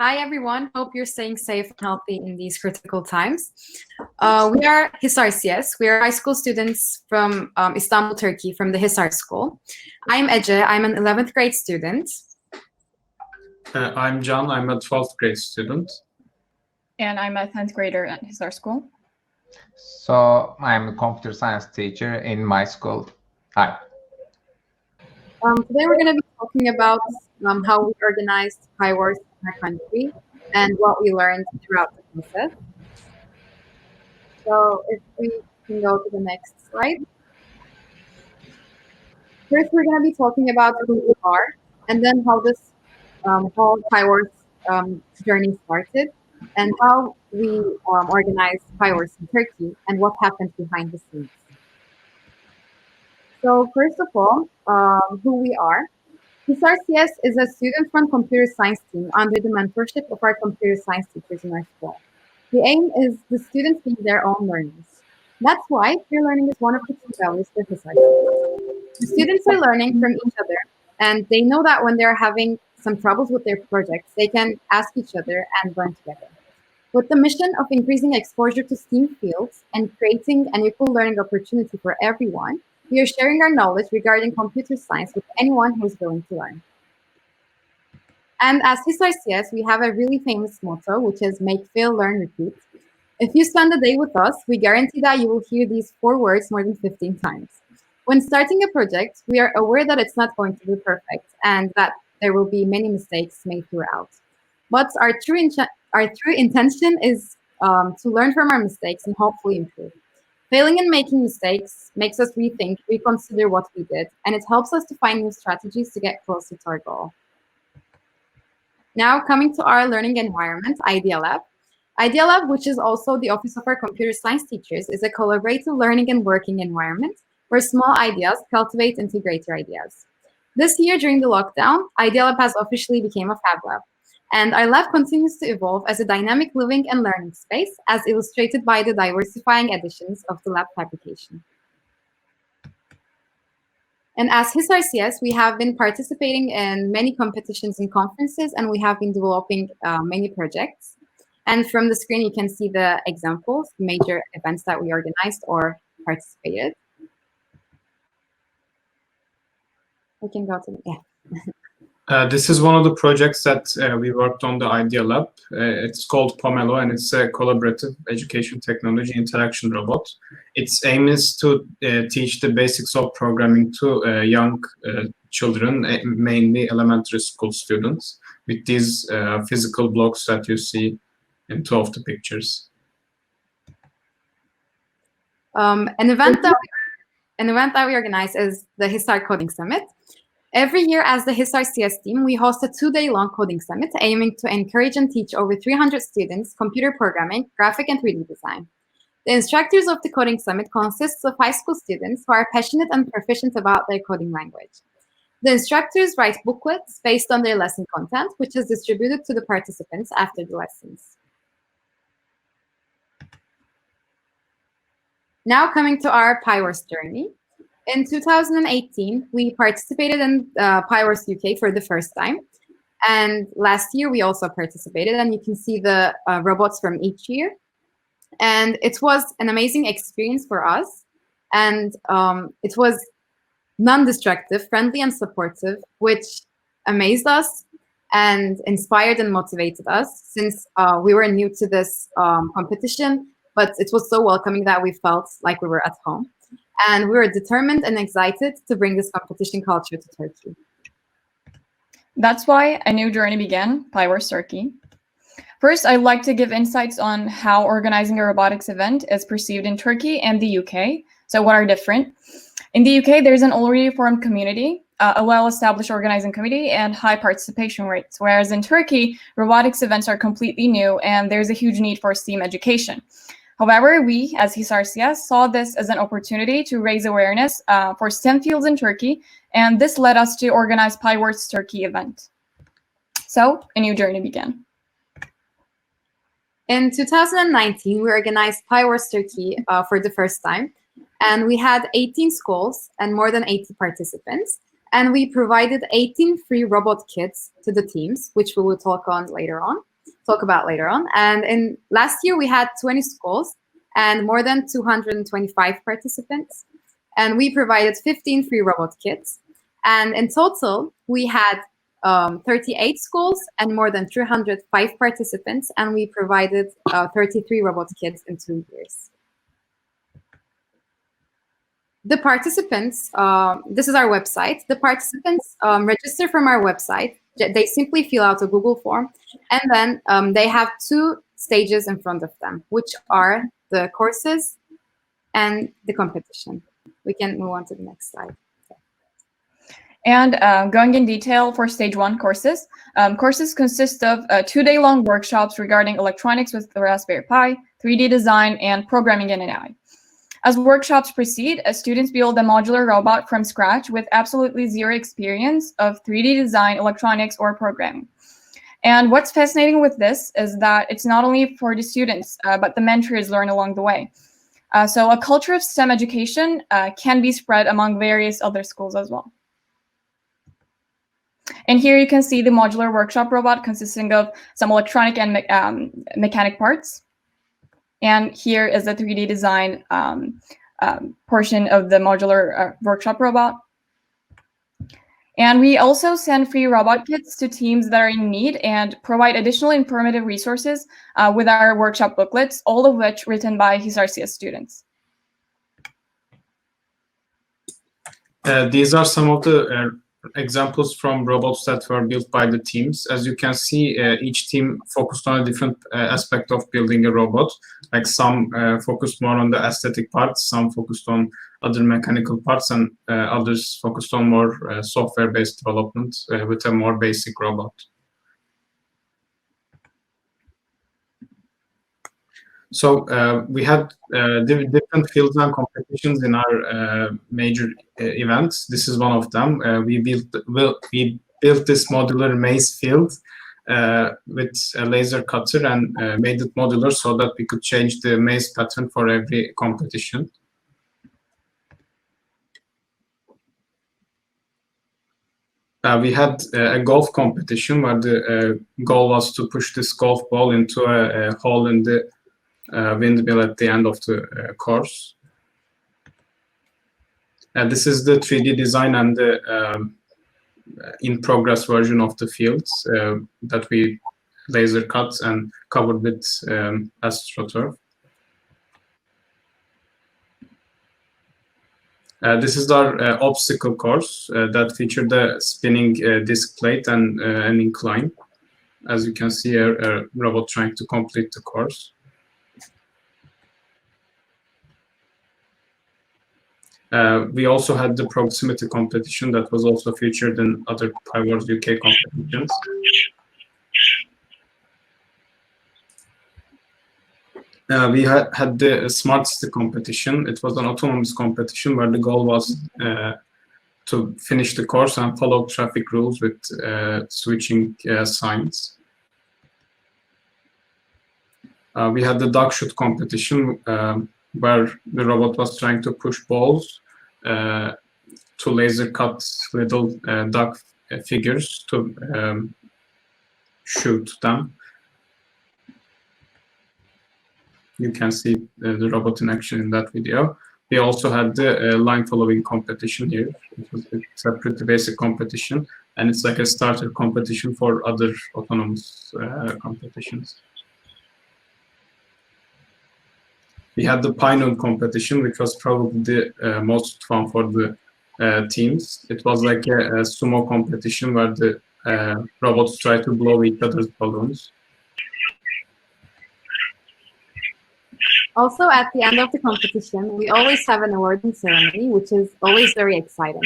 Hi, everyone. Hope you're staying safe and healthy in these critical times. We are Hisar CS. We are high school students from Istanbul, Turkey, from the Hisar School. I'm Ece. I'm an 11th grade student. I'm Can. I'm a 12th grade student. And I'm a 10th grader at Hisar School. So I'm a computer science teacher in my school. Hi. Today we're going to be talking about how we organized Pi Wars in our country and what we learned throughout the process. So if we can go to the next slide. First, we're going to be talking about who we are and then how this whole Pi Wars journey started and how we organized Pi Wars in Turkey and what happened behind the scenes. So first of all, who we are. Hisar CS is a student-run computer science team under the mentorship of our computer science teachers in our school. The aim is the students being their own learners. That's why peer learning is one of the key values for Hisar CS. The students are learning from each other, and they know that when they're having some troubles with their projects, they can ask each other and learn together. With the mission of increasing exposure to STEAM fields and creating an equal learning opportunity for everyone, we are sharing our knowledge regarding computer science with anyone who is willing to learn. And as Hisar CS, we have a really famous motto, which is make, fail, learn, repeat. If you spend a day with us, we guarantee that you will hear these 4 words more than 15 times. When starting a project, we are aware that it's not going to be perfect and that there will be many mistakes made throughout. But our true intention is to learn from our mistakes and hopefully improve. Failing and making mistakes makes us rethink, reconsider what we did, and it helps us to find new strategies to get closer to our goal. Now, coming to our learning environment, Idea Lab. Idea Lab, which is also the office of our computer science teachers, is a collaborative learning and working environment where small ideas cultivate into greater ideas. This year, during the lockdown, Idea Lab has officially become a Fab Lab. And our lab continues to evolve as a dynamic living and learning space, as illustrated by the diversifying additions of the lab fabrication. And as Hisar CS, we have been participating in many competitions and conferences, and we have been developing many projects. And from the screen, you can see the examples, major events that we organized or participated. We can go to the, This is one of the projects that we worked on the Idea Lab. It's called Pomelo, and it's a collaborative education technology interaction robot. Its aim is to teach the basics of programming to young children, mainly elementary school students, with these physical blocks that you see in 2 of the pictures. An event that we organize is the Hisar Coding Summit. Every year, as the Hisar CS team, we host a 2-day-long coding summit aiming to encourage and teach over 300 students computer programming, graphic, and 3D design. The instructors of the coding summit consists of high school students who are passionate and proficient about their coding language. The instructors write booklets based on their lesson content, which is distributed to the participants after the lessons. Now coming to our Pi Wars journey. In 2018, we participated in Pi Wars UK for the first time. And last year, we also participated. And you can see the robots from each year. And it was an amazing experience for us. And it was non-destructive, friendly, and supportive, which amazed us and inspired and motivated us since we were new to this competition. But it was so welcoming that we felt like we were at home. And we were determined and excited to bring this competition culture to Turkey. That's why a new journey began, Pi Wars Turkey. First, I'd like to give insights on how organizing a robotics event is perceived in Turkey and the UK. So what are different? In the UK, there's an already formed community, a well-established organizing committee, and high participation rates. Whereas in Turkey, robotics events are completely new, and there's a huge need for STEAM education. However, we, as Hisar CS, saw this as an opportunity to raise awareness for STEM fields in Turkey, and this led us to organize Pi Wars Turkey event. So, a new journey began. In 2019, we organized Pi Wars Turkey for the first time, and we had 18 schools and more than 80 participants, and we provided 18 free robot kits to the teams, which we will talk on later on. talk about later on. And in last year, we had 20 schools and more than 225 participants. And we provided 15 free robot kits. And in total, we had 38 schools and more than 305 participants. And we provided 33 robot kits in 2 years. The participants, this is our website. The participants register from our website. They simply fill out a Google form, and then they have 2 stages in front of them, which are the courses and the competition. We can move on to the next slide. And going in detail for stage 1 courses, courses consist of 2-day-long workshops regarding electronics with the Raspberry Pi, 3D design, and programming in AI. As workshops proceed, students build a modular robot from scratch with absolutely zero experience of 3D design, electronics, or programming. And what's fascinating with this is that it's not only for the students, but the mentors learn along the way. So a culture of STEM education can be spread among various other schools as well. And here you can see the modular workshop robot consisting of some electronic and mechanic parts. And here is the 3D design portion of the modular workshop robot. And we also send free robot kits to teams that are in need and provide additional informative resources with our workshop booklets, all of which written by HISAR-CS students. These are some of the examples from robots that were built by the teams. As you can see, each team focused on a different aspect of building a robot. Like some focused more on the aesthetic parts, some focused on other mechanical parts, and others focused on more software-based development with a more basic robot. So we had different fields and competitions in our major events. This is one of them. We built this modular maze field with a laser cutter and made it modular so that we could change the maze pattern for every competition. We had a golf competition where the goal was to push this golf ball into a hole in the windmill at the end of the course. This is the 3D design and the in-progress version of the fields that we laser cut and covered with AstroTurf. This is our obstacle course that featured a spinning disc plate and an incline. As you can see, a robot trying to complete the course. We also had the proximity competition that was also featured in other PyWars UK competitions. We had the smart city competition. It was an autonomous competition where the goal was to finish the course and follow traffic rules with switching signs. We had the duck shoot competition where the robot was trying to push balls to laser cut little duck figures to shoot them. You can see the robot in action in that video. We also had the line following competition here. It's a pretty basic competition, and it's like a starter competition for other autonomous competitions. We had the Pine competition, which was probably the most fun for the teams. It was like a sumo competition where the robots try to blow each other's balloons. Also, at the end of the competition, we always have an awarding ceremony, which is always very exciting.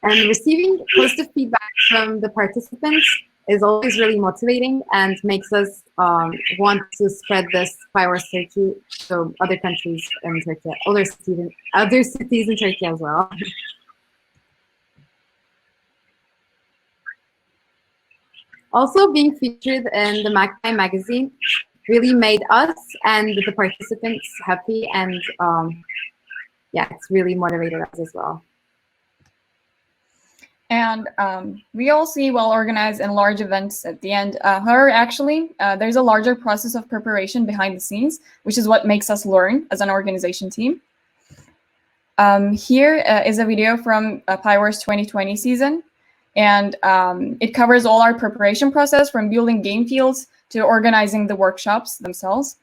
And receiving positive feedback from the participants is always really motivating and makes us want to spread this PyWars Turkey to other countries in Turkey, other cities in Turkey as well. Also, being featured in the Magpie magazine really made us and the participants happy, and yeah, it's really motivated us as well. And we all see well-organized and large events at the end. However, actually, there's a larger process of preparation behind the scenes, which is what makes us learn as an organization team. Here is a video from PyWare's 2020 season, and it covers all our preparation process from building game fields to organizing the workshops themselves.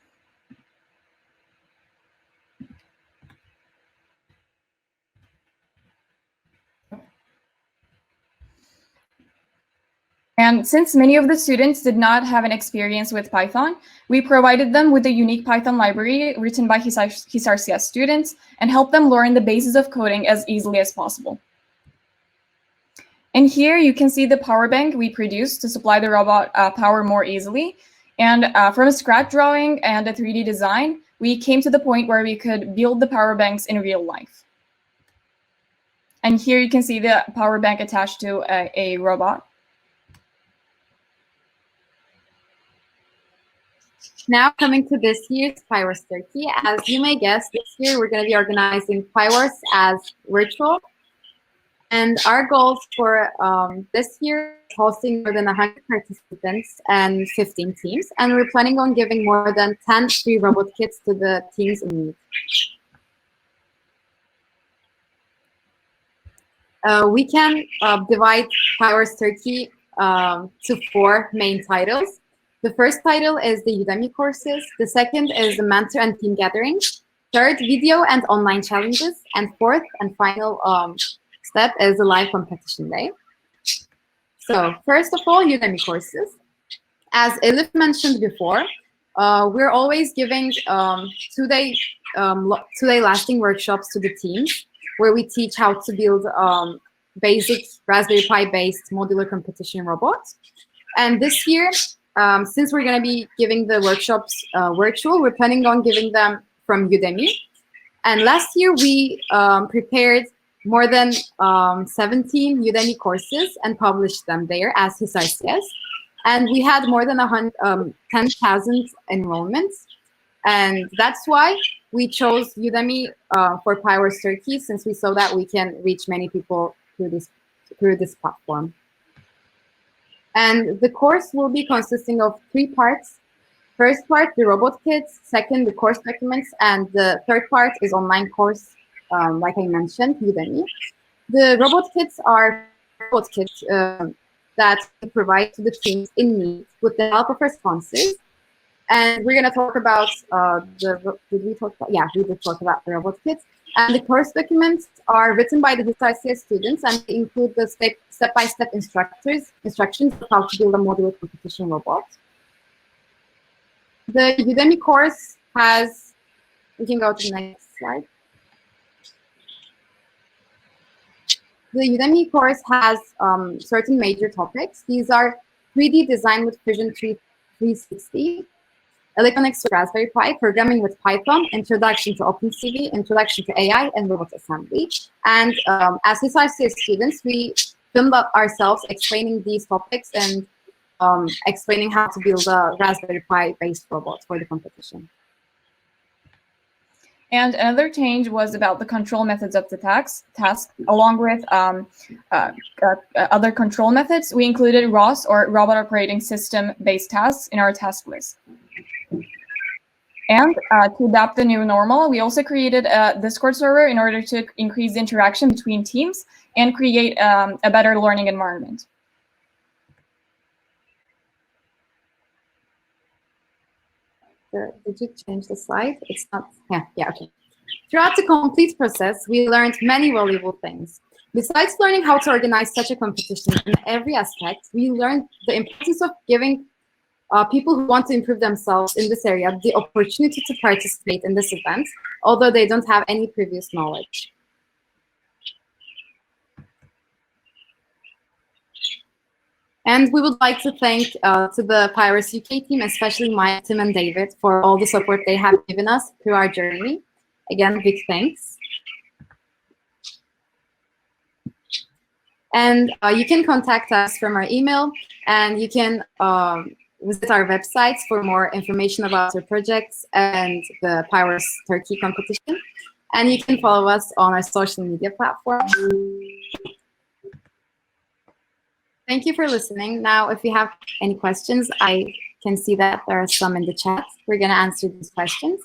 And since many of the students did not have an experience with Python, we provided them with a unique Python library written by Hisar CS students and helped them learn the basis of coding as easily as possible. And here you can see the power bank we produced to supply the robot power more easily. And from a scratch drawing and a 3D design, we came to the point where we could build the power banks in real life. And here you can see the power bank attached to a robot. Now coming to this year's PyWars Turkey, as you may guess, this year we're going to be organizing PyWars as virtual. And our goals for this year is hosting more than 100 participants and 15 teams. And we're planning on giving more than 10 free robot kits to the teams in need. We can divide PyWars Turkey to 4 main titles. The first title is the Udemy courses. The second is the mentor and team gathering. Third, video and online challenges. And fourth and final step is the live competition day. So first of all, Udemy courses. As Elif mentioned before, we're always giving two-day lasting workshops to the teams where we teach how to build basic Raspberry Pi-based modular competition robots. And this year, since we're going to be giving the workshops virtual, we're planning on giving them from Udemy. And last year, we prepared more than 17 Udemy courses and published them there as Hisar CS. And we had more than 10,000 enrollments. And that's why we chose Udemy for PyWars Turkey, since we saw that we can reach many people through this platform. And the course will be consisting of 3 parts. First part, the robot kits. Second, the course documents. And the third part is online course, like I mentioned, Udemy. The robot kits are robot kits that we provide to the teams in need with the help of our sponsors. And we're going to talk about did we talk about? Yeah, we did talk about the robot kits. And the course documents are written by the Hisar CS students, and they include the step-by-step instructions of how to build a modular competition robot. The Udemy course has, we can go to the next slide. The Udemy course has certain major topics. These are 3D design with Vision 360, electronics with Raspberry Pi, programming with Python, introduction to OpenCV, introduction to AI, and robot assembly. And as Hisar CS students, we filmed ourselves explaining these topics and explaining how to build a Raspberry Pi-based robot for the competition. And another change was about the control methods of the task. Along with other control methods, we included ROS, or Robot Operating System-based tasks, in our task list. And to adapt the new normal, we also created a Discord server in order to increase the interaction between teams and create a better learning environment. Did you change the slide? It's not, yeah, okay. Throughout the complete process, we learned many valuable things. Besides learning how to organize such a competition in every aspect, we learned the importance of giving people who want to improve themselves in this area the opportunity to participate in this event, although they don't have any previous knowledge. And we would like to thank to the PyWars UK team, especially Mike, Tim, and David, for all the support they have given us through our journey. Again, big thanks. And you can contact us from our email, and you can visit our websites for more information about our projects and the PyWars Turkey competition. And you can follow us on our social media platforms. thank you for listening. Now, if you have any questions, I can see that there are some in the chat. We're going to answer these questions.